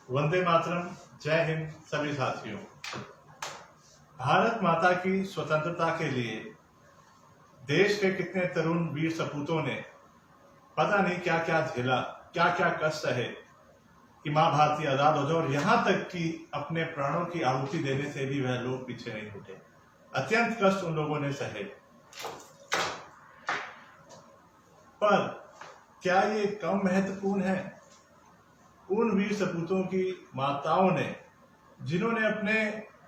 वंदे मातरम। जय हिंद सभी साथियों। भारत माता की स्वतंत्रता के लिए देश के कितने तरुण वीर सपूतों ने पता नहीं क्या क्या झेला, क्या क्या कष्ट सहे कि मां भारती आजाद हो जाए, और यहां तक कि अपने प्राणों की आहुति देने से भी वह लोग पीछे नहीं हटे। अत्यंत कष्ट उन लोगों ने सहे। पर क्या ये कम महत्वपूर्ण है उन वीर सपूतों की माताओं ने, जिन्होंने अपने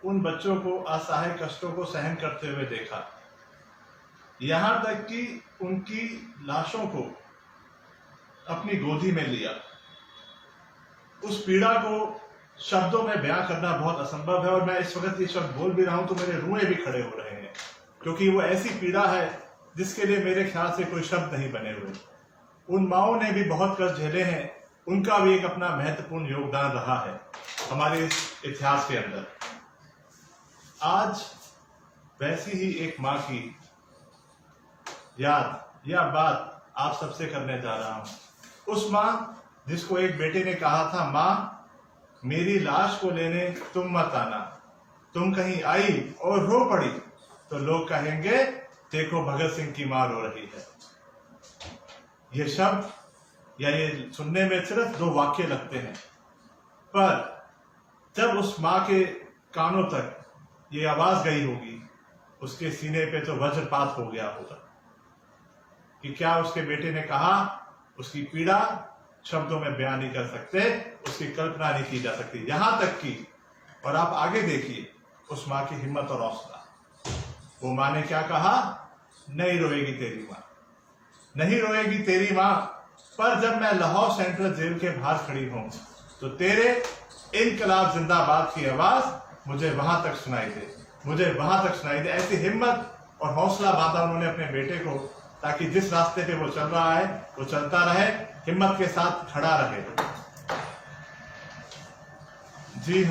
उन बच्चों को असहाय कष्टों को सहन करते हुए देखा, यहां तक कि उनकी लाशों को अपनी गोदी में लिया। उस पीड़ा को शब्दों में बयां करना बहुत असंभव है, और मैं इस वक्त ये शब्द बोल भी रहा हूं तो मेरे रुएं भी खड़े हो रहे हैं, क्योंकि वो ऐसी पीड़ा है जिसके लिए मेरे ख्याल से कोई शब्द नहीं बने हुए। उन माओं ने भी बहुत कष्ट झेले हैं, उनका भी एक अपना महत्वपूर्ण योगदान रहा है हमारे इतिहास के अंदर। आज वैसी ही एक मां की याद या बात आप सबसे करने जा रहा हूं। उस मां जिसको एक बेटे ने कहा था, मां मेरी लाश को लेने तुम मत आना, तुम कहीं आई और रो पड़ी तो लोग कहेंगे देखो भगत सिंह की मां रो रही है। ये शब्द या ये सुनने में सिर्फ दो वाक्य लगते हैं, पर जब उस मां के कानों तक ये आवाज गई होगी, उसके सीने पे तो वज्रपात हो गया होगा कि क्या उसके बेटे ने कहा। उसकी पीड़ा शब्दों में बयान नहीं कर सकते, उसकी कल्पना नहीं की जा सकती। यहां तक कि, और आप आगे देखिए उस मां की हिम्मत और हौसला। वो मां ने क्या कहा, नहीं रोएगी तेरी मां, नहीं रोएगी तेरी मां, पर जब मैं लाहौर सेंट्रल जेल के बाहर खड़ी हूं तो तेरे इनकलाब जिंदाबाद की आवाज मुझे वहां तक सुनाई दे, मुझे वहां तक सुनाई दे। ऐसी हिम्मत और हौसला बांधा उन्होंने अपने बेटे को, ताकि जिस रास्ते पे वो चल रहा है वो चलता रहे, हिम्मत के साथ खड़ा रहे। जी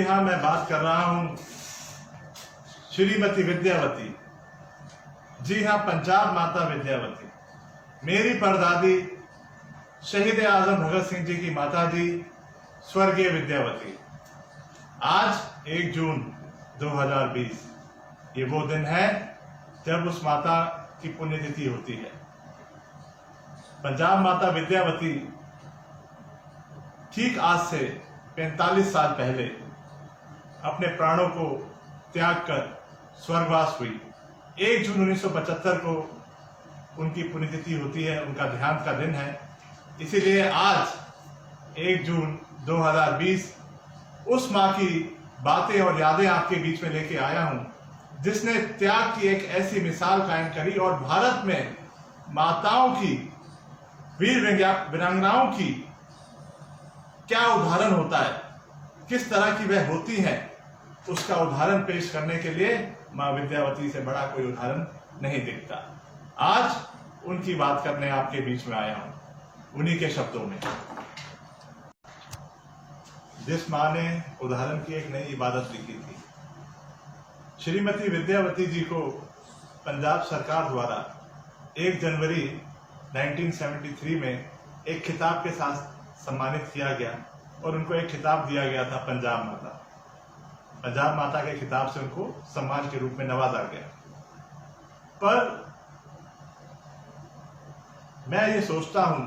हाँ, मैं बात कर रहा हूं श्रीमती विद्यावती। जी हाँ, पंजाब माता विद्यावती, मेरी परदादी शहीद आजम भगत सिंह जी की माता जी स्वर्गीय विद्यावती। आज 1 जून 2020 ये वो दिन है जब उस माता की पुण्यतिथि होती है। पंजाब माता विद्यावती ठीक आज से 45 साल पहले अपने प्राणों को त्याग कर स्वर्गवास हुई। 1 जून 1975 को उनकी पुण्यतिथि होती है, उनका देहांत का दिन है। इसीलिए आज 1 जून 2020 उस मां की बातें और यादें आपके बीच में लेके आया हूं, जिसने त्याग की एक ऐसी मिसाल कायम करी, और भारत में माताओं की, वीर वीरांगनाओं की क्या उदाहरण होता है, किस तरह की वह होती हैं, उसका उदाहरण पेश करने के लिए मां विद्यावती से बड़ा कोई उदाहरण नहीं दिखता। आज उनकी बात करने आपके बीच में आया हूं, उन्हीं के शब्दों में। जिस मां ने उदाहरण की एक नई इबादत लिखी थी, श्रीमती विद्यावती जी को पंजाब सरकार द्वारा 1 जनवरी 1973 में एक खिताब के साथ सम्मानित किया गया, और उनको एक खिताब दिया गया था पंजाब माता। पंजाब माता के खिताब से उनको सम्मान के रूप में नवाजा गया। पर मैं ये सोचता हूं,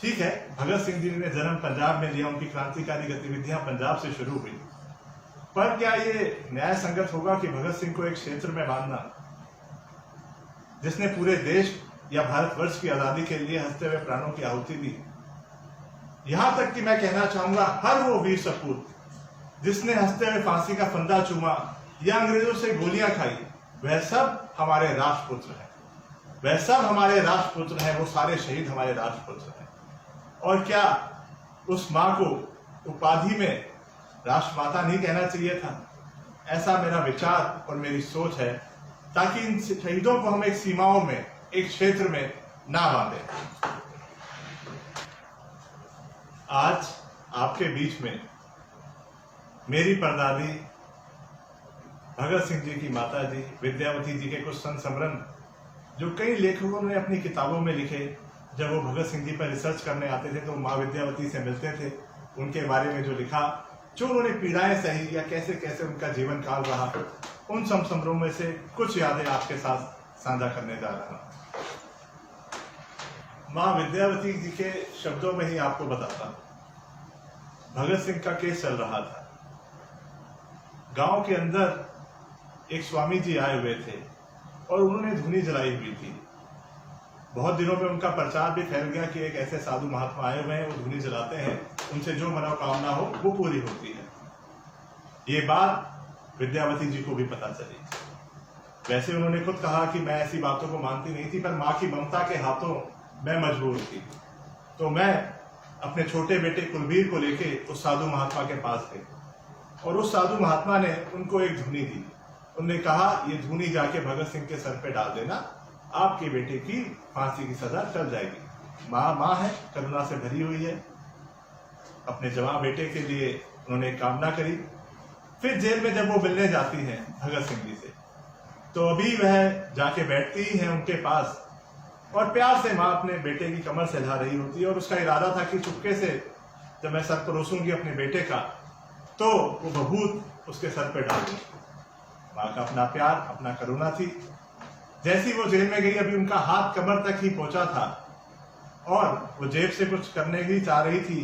ठीक है, भगत सिंह जी ने जन्म पंजाब में लिया, उनकी क्रांतिकारी गतिविधियां पंजाब से शुरू हुई, पर क्या ये न्याय संगत होगा कि भगत सिंह को एक क्षेत्र में बांधना जिसने पूरे देश या भारतवर्ष की आजादी के लिए हंसते हुए प्राणों की आहुति दी। यहां तक कि मैं कहना चाहूंगा, हर वो वीर सपूत जिसने हंसते हुए फांसी का फंदा चूमा या अंग्रेजों से गोलियां खाई, वह सब हमारे राष्ट्रपुत्र हैं, वह सब हमारे राष्ट्रपुत्र हैं, वो सारे शहीद हमारे राष्ट्रपुत्र हैं। और क्या उस मां को उपाधि में राष्ट्रमाता नहीं कहना चाहिए था? ऐसा मेरा विचार और मेरी सोच है, ताकि इन शहीदों को हम एक सीमाओं में, एक क्षेत्र में ना बांधे। आज आपके बीच में मेरी परदादी भगत सिंह जी की माता जी विद्यावती जी के कुछ संस्मरण, जो कई लेखकों ने अपनी किताबों में लिखे, जब वो भगत सिंह जी पर रिसर्च करने आते थे तो माँ विद्यावती से मिलते थे, उनके बारे में जो लिखा, जो उन्होंने पीड़ाएं सही या कैसे कैसे उनका जीवन काल रहा, उन संस्मरणों में से कुछ यादें आपके साथ साझा करने जा रहा हूं। माँ विद्यावती जी के शब्दों में ही आपको बताता हूं। भगत सिंह का केस चल रहा था। गांव के अंदर एक स्वामी जी आए हुए थे और उन्होंने धुनी जलाई हुई थी। बहुत दिनों में उनका प्रचार भी फैल गया कि एक ऐसे साधु महात्मा आए हुए हैं, वो धुनी जलाते हैं, उनसे जो मनोकामना हो वो पूरी होती है। ये बात विद्यावती जी को भी पता चली। वैसे उन्होंने खुद कहा कि मैं ऐसी बातों को मानती नहीं थी, पर माँ की ममता के हाथों मैं मजबूर थी। तो मैं अपने छोटे बेटे कुलबीर को लेके उस साधु महात्मा के पास गई और उस साधु महात्मा ने उनको एक धुनी दी। उन्होंने कहा, ये धुनी जाके भगत सिंह के सर पे डाल देना, आपके बेटे की फांसी की सजा टल जाएगी। माँ है, करुणा से भरी हुई है। अपने जवान बेटे के लिए उन्होंने कामना करी। फिर जेल में जब वो मिलने जाती हैं भगत सिंह जी से, तो अभी वह जाके बैठती ही है उनके पास और प्यार से माँ अपने बेटे की कमर से हिला रही होती है और उसका इरादा था कि चुपके से जब मैं सर परोसूंगी अपने बेटे का तो वो बबूत उसके सर पे डाल दूंगी। माँ का अपना प्यार, अपना करुणा थी। जैसी वो जेल में गई, अभी उनका हाथ कमर तक ही पहुंचा था और वो जेब से कुछ करने की चाह रही थी।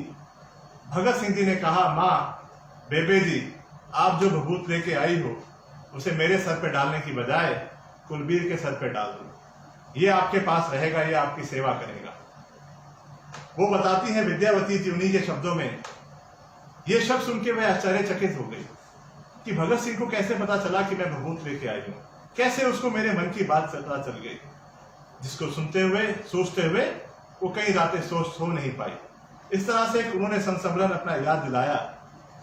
भगत सिंह जी ने कहा, माँ, बेबे जी, आप जो बबूत लेके आई हो उसे मेरे सर पे डालने की बजाय कुलबीर के सर पे डाल दो, ये आपके पास रहेगा, ये आपकी सेवा करेगा। वो बताती है विद्यावती जी उन्हीं के शब्दों में, ये शब्द सुन के वह आश्चर्यचकित हो गई कि भगत सिंह को कैसे पता चला कि मैं बबूत लेके आई हूं, कैसे उसको मेरे मन की बात पता चल गई, जिसको सुनते हुए सोचते हुए वो कई रातें सो नहीं पाई। इस तरह से उन्होंने संस्मरण अपना याद दिलाया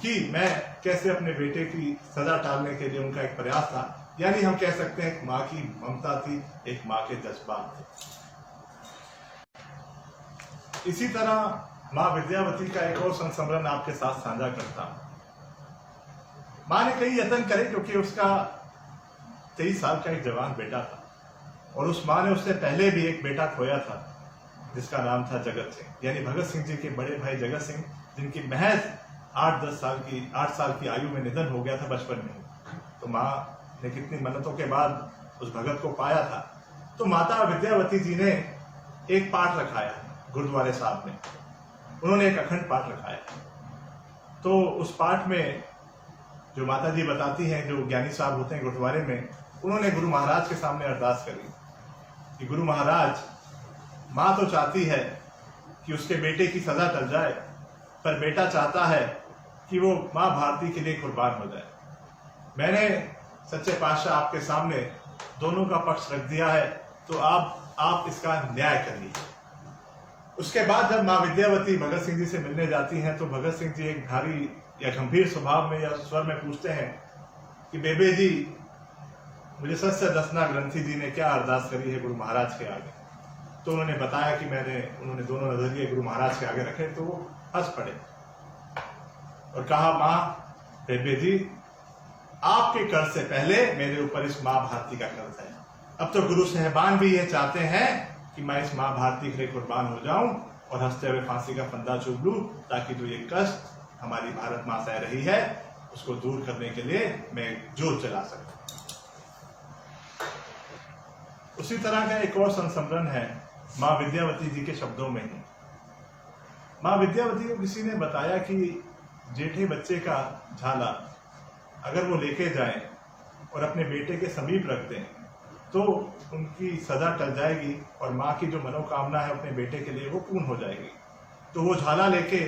कि मैं कैसे अपने बेटे की सजा टालने के लिए उनका एक प्रयास था। यानी हम कह सकते हैं एक माँ की ममता थी, एक माँ के जज्बात थे। इसी तरह माँ विद्यावती का एक और संस्मरण आपके साथ साझा करता हूं। माँ ने कई यत्न करे क्योंकि उसका 23 साल का एक जवान बेटा था और उस माँ ने उससे पहले भी एक बेटा खोया था जिसका नाम था जगत सिंह। यानी भगत सिंह जी के बड़े भाई जगत सिंह, जिनकी महज 8 साल की आयु में निधन हो गया था बचपन में। तो माँ ने कितनी मन्नतों के बाद उस भगत को पाया था। तो माता विद्यावती जी ने एक पाठ रखाया गुरुद्वारे साहब में, उन्होंने एक अखंड पाठ रखाया। तो उस पाठ में जो माता जी बताती हैं, जो ज्ञानी साहब होते हैं गुरुद्वारे में, उन्होंने गुरु महाराज के सामने अरदास करी कि गुरु महाराज, माँ तो चाहती है कि उसके बेटे की सजा टल जाए, पर बेटा चाहता है कि वो माँ भारती के लिए कुर्बान हो जाए। मैंने सच्चे पातशाह आपके सामने दोनों का पक्ष रख दिया है, तो आप इसका न्याय करिए। उसके बाद जब माँ विद्यावती भगत सिंह जी से मिलने जाती हैं तो भगत सिंह जी एक भारी या गंभीर स्वभाव में या स्वर में पूछते हैं कि बेबे जी, मुझे सच से दसना ग्रंथी जी ने क्या अरदास करी है गुरु महाराज के आगे। तो उन्होंने बताया कि उन्होंने दोनों नजरिए गुरु महाराज के आगे रखे। तो वो हंस पड़े और कहा, माँ बेबे जी, आपके कर्ज से पहले मेरे ऊपर इस माँ भारती का कर्ज है। अब तो गुरु साहिबान भी ये चाहते हैं कि मैं इस माँ भारती के लिए कुर्बान हो जाऊं और हंसते हुए फांसी का फंदा चूम लूं, ताकि जो ये कष्ट हमारी भारत माँ सह रही है उसको दूर करने के लिए मैं जोर चला सकूं। उसी तरह का एक और संस्मरण है माँ विद्यावती जी के शब्दों में ही। माँ विद्यावती को किसी ने बताया कि जेठे बच्चे का झाला अगर वो लेके जाएं और अपने बेटे के समीप रख दें तो उनकी सजा टल जाएगी और माँ की जो मनोकामना है अपने बेटे के लिए वो पूर्ण हो जाएगी। तो वो झाला लेके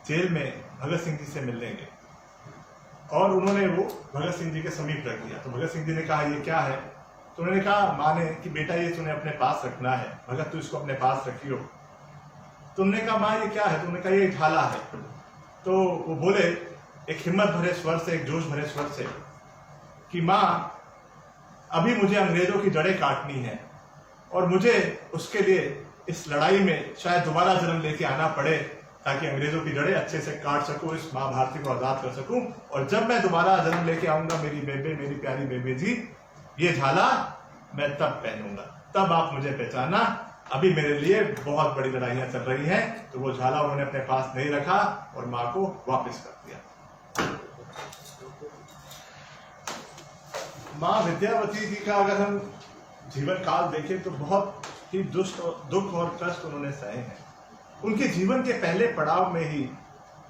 जेल में भगत सिंह जी से मिलने गए और उन्होंने वो भगत सिंह जी के समीप रख दिया। तो भगत सिंह जी ने कहा, ये क्या है? तो उन्होंने कहा माँ ने कि बेटा ये तूने अपने पास रखना है, भगत तू इसको अपने पास रखियो। तो उन्होंने कहा माँ ये क्या है? तो उन्होंने कहा ये झाला है। तो वो बोले एक हिम्मत भरे स्वर से, एक जोश भरे स्वर से कि माँ अभी मुझे अंग्रेजों की जड़ें काटनी है और मुझे उसके लिए इस लड़ाई में शायद दोबारा जन्म लेके आना पड़े ताकि अंग्रेजों की जड़ें अच्छे से काट सकूं, इस माँ भारती को आजाद कर सकूं। और जब मैं दोबारा जन्म लेके आऊंगा मेरी बेबे, मेरी प्यारी बेबे जी, ये झाला मैं तब पहनूंगा, तब आप मुझे पहचाना अभी मेरे लिए बहुत बड़ी लड़ाइयां चल रही हैं। तो वो झाला उन्होंने अपने पास नहीं रखा और माँ को वापस कर दिया। माँ विद्यावती जी का अगर हम जीवन काल देखें तो बहुत ही दुख और कष्ट उन्होंने सहे हैं। उनके जीवन के पहले पड़ाव में ही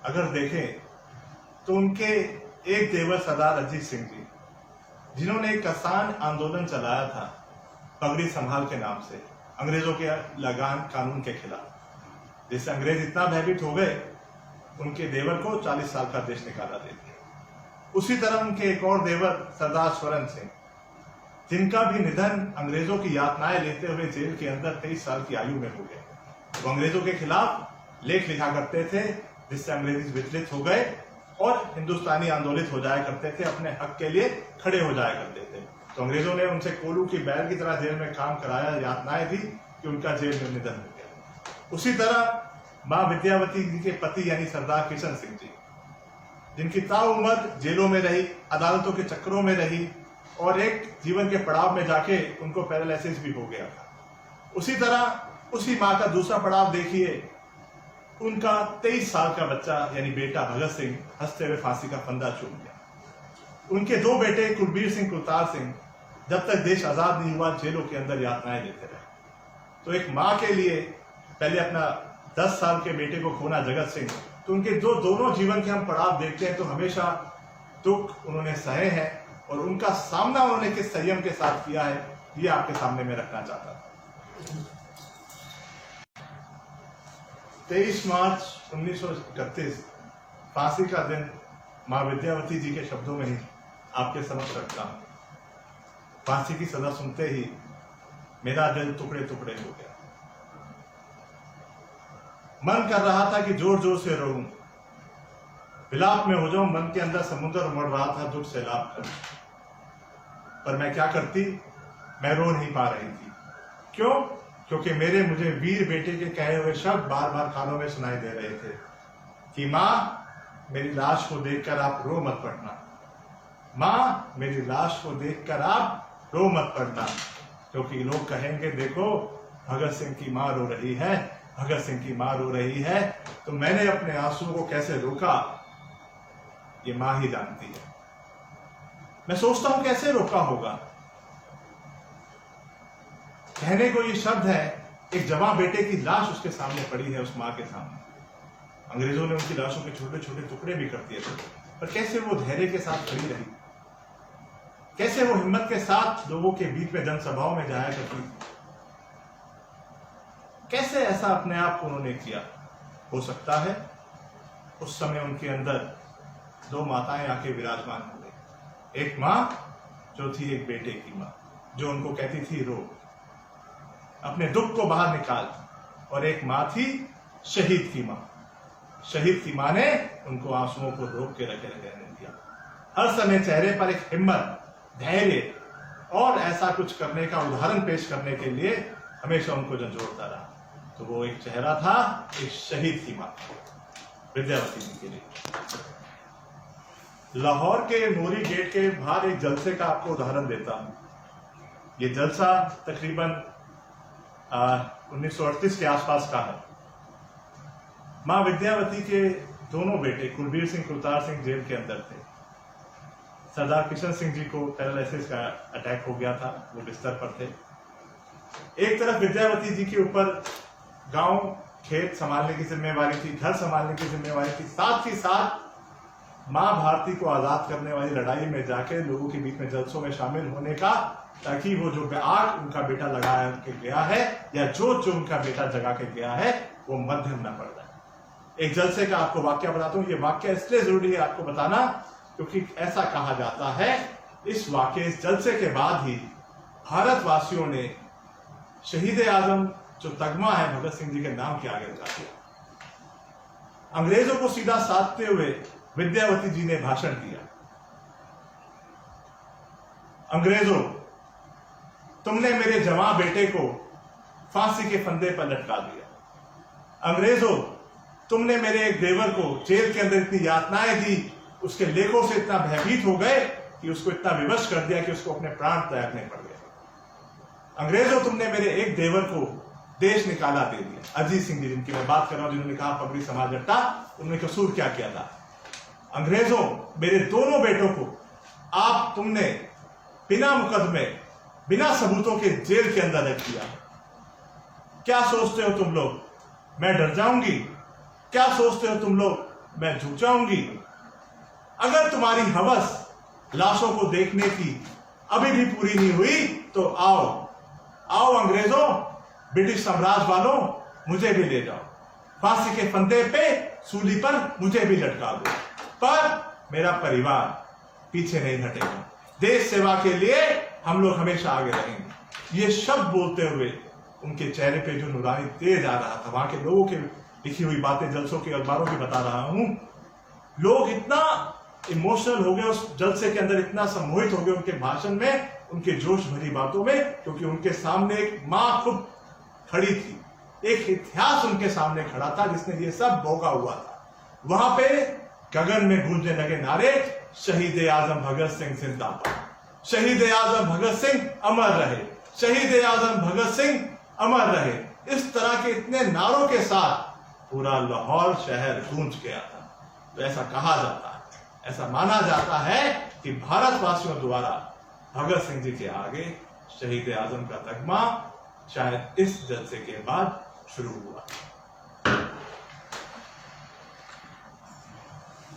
अगर देखें तो उनके एक देवर सरदार अजीत सिंह जी, जिन्होंने एक किसान आंदोलन चलाया था पगड़ी संभाल के नाम से, अंग्रेजों के लगान कानून के खिलाफ, जिससे अंग्रेज इतना भयभीत हो गए उनके देवर को 40 साल का देश निकाला दे दिया। उसी तरह उनके एक और देवर सरदार स्वरण सिंह, जिनका भी निधन अंग्रेजों की यातनाएं लेते हुए जेल के अंदर 23 साल की आयु में हो गए। वो अंग्रेजों के खिलाफ लेख लिखा करते थे, जिससे अंग्रेज विचलित हो गए और हिंदुस्तानी आंदोलित हो जाया करते थे, अपने हक के लिए खड़े हो जाया करते थे। तो अंग्रेजों ने उनसे कोलू की बैल की तरह जेल में काम कराया, यातनाएं दी कि उनका जेल में निधन हो गया। उसी तरह माँ विद्यावती जी के पति यानी सरदार किशन सिंह जी, जिनकी ताउम्र जेलों में रही, अदालतों के चक्करों में रही और एक जीवन के पड़ाव में जाके उनको पैरालिसिस भी हो गया था। उसी तरह उसी माँ का दूसरा पड़ाव देखिए, उनका 23 साल का बच्चा यानी बेटा भगत सिंह हंसते हुए फांसी का फंदा चूम गया। उनके 2 बेटे कुलबीर सिंह, कुलतार सिंह जब तक देश आजाद नहीं हुआ जेलों के अंदर यातनाएं लेते रहे। तो एक माँ के लिए पहले अपना 10 साल के बेटे को खोना जगत सिंह, तो उनके दोनों जीवन के हम पड़ाव देखते हैं तो हमेशा दुख उन्होंने सहे हैं और उनका सामना उन्होंने किस संयम के साथ किया है ये आपके सामने में रखना चाहता था। 23 मार्च 1931 फांसी का दिन माँ विद्यावती जी के शब्दों में ही आपके समक्ष रखता हूं। फांसी की सजा सुनते ही मेरा दिल टुकड़े टुकड़े हो गया। मन कर रहा था कि जोर जोर से रोऊं, विलाप में हो जाऊं, मन के अंदर समुद्र उमड़ रहा था दुख से लाभ कर। पर मैं क्या करती, मैं रो नहीं पा रही थी। क्यों? क्योंकि मुझे वीर बेटे के कहे हुए शब्द बार बार कानों में सुनाई दे रहे थे कि माँ मेरी लाश को देखकर आप रो मत पड़ना, माँ मेरी लाश को देखकर आप रो मत पड़ना, क्योंकि लोग कहेंगे देखो भगत सिंह की माँ रो रही है, भगत सिंह की माँ रो रही है। तो मैंने अपने आंसुओं को कैसे रोका ये माँ ही जानती है। मैं सोचता हूं कैसे रोका होगा। कहने को ये शब्द है, एक जवां बेटे की लाश उसके सामने पड़ी है, उस माँ के सामने। अंग्रेजों ने उनकी लाशों के छोटे छोटे टुकड़े भी कर दिए थे, पर कैसे वो धैर्य के साथ खड़ी रही, कैसे वो हिम्मत के साथ लोगों के बीच में जनसभाओं में जाया करती थी, कैसे ऐसा अपने आप को उन्होंने किया। हो सकता है उस समय उनके अंदर 2 माताएं आके विराजमान हो गई। एक माँ जो थी एक बेटे की माँ, जो उनको कहती थी रो, अपने दुख को बाहर निकाल, और एक माँ थी शहीद की माँ। शहीद की माँ ने उनको आंसुओं को रोक के रखे रहने दिया। हर समय चेहरे पर एक हिम्मत, धैर्य और ऐसा कुछ करने का उदाहरण पेश करने के लिए हमेशा उनको झंझोड़ता रहा। तो वो एक चेहरा था एक शहीद की माँ विद्यावती जी के लिए। लाहौर के मोरी गेट के बाहर एक जलसे का आपको उदाहरण देता हूं। ये जलसा तकरीबन 1938 के आसपास का है। माँ विद्यावती के दोनों बेटे कुलबीर सिंह, कुलतार सिंह जेल के अंदर थे। सरदार किशन सिंह जी को पैरालिसिस का अटैक हो गया था, वो बिस्तर पर थे। एक तरफ विद्यावती जी के ऊपर गांव खेत संभालने की जिम्मेवारी थी, घर संभालने की जिम्मेवारी थी, साथ ही साथ माँ भारती को आजाद करने वाली लड़ाई में जाके लोगों के बीच में जलसों में शामिल होने का, ताकि वो जो आग उनका बेटा लगा के गया है या जो उनका बेटा जगा के गया है वो मध्यम न पड़ जाए। एक जलसे का आपको वाक्य बताता हूँ। ये वाक्य इसलिए जरूरी है आपको बताना क्योंकि ऐसा कहा जाता है इस वाक्य, इस जलसे के बाद ही भारतवासियों ने शहीद आजम जो तगमा है भगत सिंह जी के नाम के आगे लगा दिया। अंग्रेजों को सीधा साधते हुए विद्यावती जी ने भाषण दिया। अंग्रेजों, तुमने मेरे जवां बेटे को फांसी के फंदे पर लटका दिया। अंग्रेजों, तुमने मेरे एक देवर को जेल के अंदर इतनी यातनाएं दी, उसके लेखों से इतना भयभीत हो गए कि उसको इतना विवश कर दिया कि उसको अपने प्राण त्यागने पड़ गए। अंग्रेजों, तुमने मेरे एक देवर को देश निकाला दे दिया। अजीत सिंह जी जिनकी मैं बात कर रहा हूं, जिन्होंने कहा पगड़ी समाज जट्टा, उन्होंने कसूर क्या किया था? अंग्रेजों मेरे दोनों बेटों को तुमने बिना मुकदमे, बिना सबूतों के जेल के अंदर रख दिया। क्या सोचते हो तुम लोग मैं डर जाऊंगी? क्या सोचते हो तुम लोग मैं झुक जाऊंगी? अगर तुम्हारी हवस लाशों को देखने की अभी भी पूरी नहीं हुई तो आओ अंग्रेजों, ब्रिटिश साम्राज्य वालों, मुझे भी ले जाओ, फांसी के फंदे पे सूली पर मुझे भी लटका दो, पर मेरा परिवार पीछे नहीं हटेगा। देश सेवा के लिए हम लोग हमेशा आगे रहेंगे। ये शब्द बोलते हुए उनके चेहरे पे जो नुरानी तेज आ रहा था, वहां के लोगों की लिखी हुई बातें जलसों के अखबारों की बता रहा हूं, लोग इतना इमोशनल हो गए उस जलसे के अंदर, इतना सम्मोहित हो गए उनके भाषण में, उनके जोश भरी बातों में, क्योंकि उनके सामने एक मां खुद खड़ी थी, एक इतिहास उनके सामने खड़ा था जिसने ये सब भोगा हुआ था। वहां पे गगन में गूंजने लगे नारे, शहीद आजम भगत सिंह जिंदाबाद, शहीद आजम भगत सिंह अमर रहे, शहीद आजम भगत सिंह अमर रहे। इस तरह के इतने नारों के साथ पूरा लाहौर शहर गूंज गया था। तो ऐसा कहा जाता है, ऐसा माना जाता है कि भारतवासियों द्वारा भगत सिंह जी के आगे शहीद आजम का तगमा शायद इस जलसे के बाद शुरू हुआ।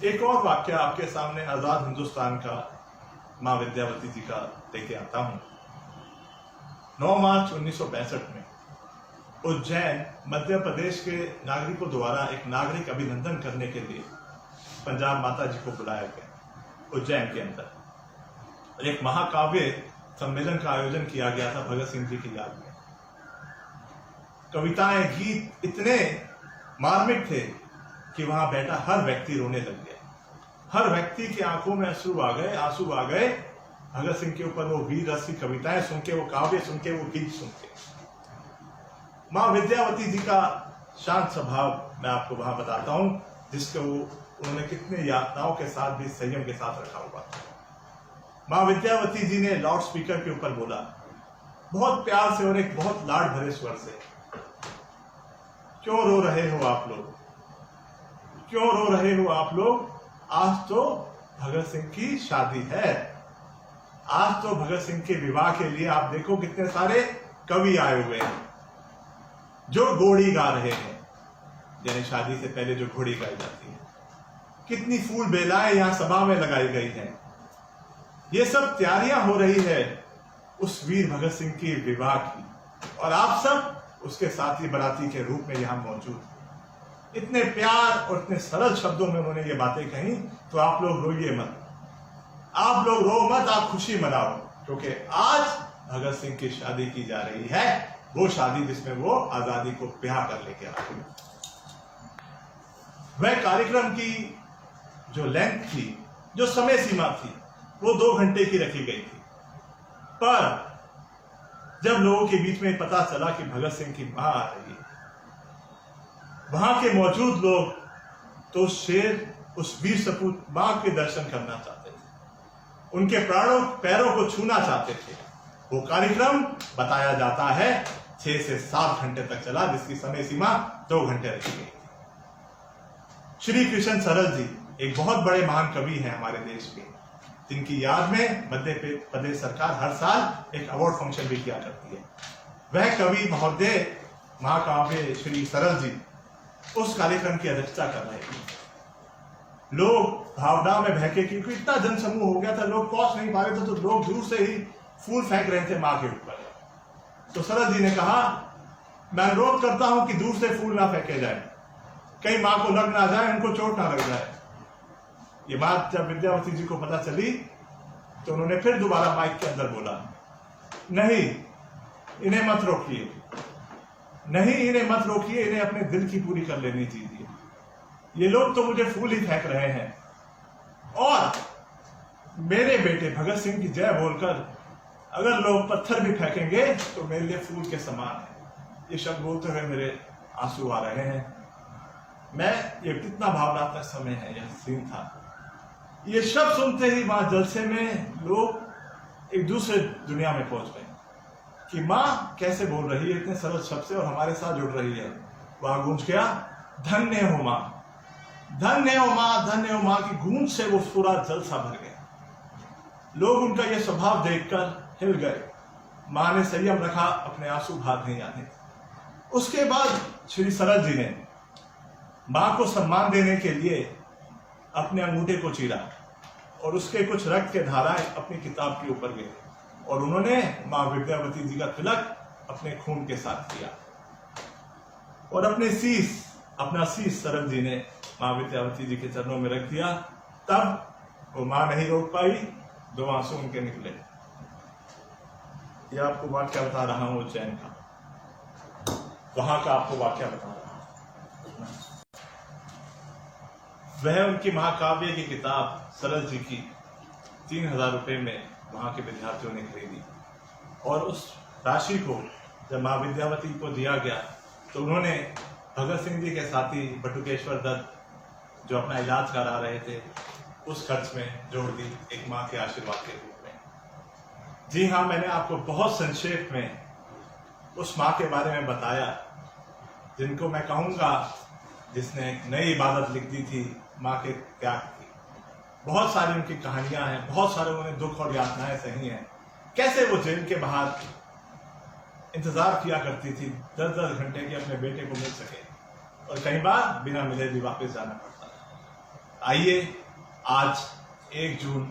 एक और वाक्य आपके सामने आजाद हिंदुस्तान का मां विद्यावती जी का लेके आता हूं। 9 मार्च 1965 में उज्जैन मध्य प्रदेश के नागरिकों द्वारा एक नागरिक अभिनंदन करने के लिए पंजाब माता जी को बुलाया गया। उज्जैन के अंदर एक महाकाव्य सम्मेलन का आयोजन किया गया था भगत सिंह जी की याद में। कविताएं, गीत इतने मार्मिक थे कि वहां बैठा हर व्यक्ति रोने लग गया। हर व्यक्ति की आंखों में आंसू आ गए भगत सिंह के ऊपर वो वीर रस की कविताएं सुन के, वो काव्य सुन के, वो गीत सुन के। मां विद्यावती जी का शांत स्वभाव मैं आपको वहां बताता हूं, जिसको उन्होंने कितने यातनाओं के साथ भी संयम के साथ रखा हुआ था। मां विद्यावती जी ने लाउड स्पीकर के ऊपर बोला, बहुत प्यार से और एक बहुत लाड भरे स्वर से, क्यों रो रहे हो आप लोग, क्यों रो रहे हो आप लोग? आज तो भगत सिंह की शादी है, आज तो भगत सिंह के विवाह के लिए आप देखो कितने सारे कवि आए हुए हैं जो घोड़ी गा रहे हैं, यानी शादी से पहले जो घोड़ी गाई जाती है। कितनी फूल बेलाएं यहां सभा में लगाई गई हैं। ये सब तैयारियां हो रही है उस वीर भगत सिंह के विवाह की, और आप सब उसके साथी बाराती के रूप में यहां मौजूद। इतने प्यार और इतने सरल शब्दों में उन्होंने ये बातें कही। तो आप लोग रोइए मत, आप लोग रो मत, आप खुशी मनाओ, क्योंकि आज भगत सिंह की शादी की जा रही है, वो शादी जिसमें वो आजादी को ब्याह कर लेके आए। वह कार्यक्रम की जो लेंथ थी, जो समय सीमा थी, वो 2 घंटे की रखी गई थी। पर जब लोगों के बीच में पता चला कि भगत सिंह की मां आ रही है, वहां के मौजूद लोग तो शेर, उस वीर सपूत मां के दर्शन करना चाहते थे, उनके पैरों को छूना चाहते थे। वो कार्यक्रम बताया जाता है 6 से 7 घंटे तक चला, जिसकी समय सीमा 2 घंटे रखी गई। श्री कृष्ण सरल जी एक बहुत बड़े महान कवि हैं हमारे देश के, जिनकी याद में मध्य प्रदेश सरकार हर साल एक अवार्ड फंक्शन भी किया करती है। वह कवि महोदय महाकाव्य श्री सरल जी उस कार्यक्रम की अध्यक्षता कर रहे थे। लोग भावना में बहके, क्योंकि इतना जनसमूह हो गया था, लोग पहुंच नहीं पा रहे थे, तो लोग दूर से ही फूल फेंक रहे थे मां के ऊपर। तो सरल जी ने कहा, मैं अनुरोध करता हूं कि दूर से फूल ना फेंके जाए, कहीं मां को लग ना जाए, उनको चोट ना लग जाए। ये बात जब विद्यावती जी को पता चली तो उन्होंने फिर दोबारा माइक के अंदर बोला, नहीं, इन्हें मत रोकिए, नहीं, इन्हें मत रोकिए, इन्हें अपने दिल की पूरी कर लेनी दीजिए। ये लोग तो मुझे फूल ही फेंक रहे हैं, और मेरे बेटे भगत सिंह की जय बोलकर अगर लोग पत्थर भी फेंकेंगे तो मेरे लिए फूल के समान है। ये शब्द बोलते हुए मेरे आंसू आ रहे हैं। ये कितना भावनात्मक समय है, यह सीन था। ये शब्द सुनते ही वहां जलसे में लोग एक दूसरे दुनिया में पहुंच गए। कि माँ कैसे बोल रही है इतने सरल शब्द से और हमारे साथ जुड़ रही है। वहां गूंज गया, धन्य हो माँ, धन्य हो माँ, धन्य हो माँ की गूंज से वो पूरा जलसा भर गया। लोग उनका यह स्वभाव देखकर हिल गए। माँ ने संयम रखा, अपने आंसू भाग नहीं आने। उसके बाद श्री सरल जी ने माँ को सम्मान देने के लिए अपने अंगूठे को चीरा और उसके कुछ रक्त के धाराएं अपनी किताब के ऊपर गए और उन्होंने माँ विद्यावती जी का तिलक अपने खून के साथ किया और अपना शीश सरल जी ने माँ विद्यावती जी के चरणों में रख दिया। तब वो माँ नहीं रोक पाई, 2 आंसू उनके निकले। यह आपको वाक्य बता रहा हूं उज्जैन का, वहां का आपको वाक्य बता रहा हूं। वह उनकी महाकाव्य की किताब सरल जी की 3000 रुपए में वहां के विद्यार्थियों ने खरीदी और उस राशि को जब माँ विद्यावती को दिया गया तो उन्होंने भगत सिंह जी के साथी बटुकेश्वर दत्त जो अपना इलाज करा रहे थे उस खर्च में जोड़ दी, एक माँ के आशीर्वाद के रूप में। जी हाँ, मैंने आपको बहुत संक्षेप में उस माँ के बारे में बताया जिनको मैं कहूँगा जिसने एक नई इबादत लिख दी थी माँ के त्याग की। बहुत सारी उनकी कहानियां हैं, बहुत सारे उन्होंने दुख और यातनाएं सही हैं। कैसे वो जेल के बाहर इंतजार किया करती थी 10-10 घंटे के अपने बेटे को मिल सके और कई बार बिना मिले भी वापस जाना पड़ता था। आइए आज 1 जून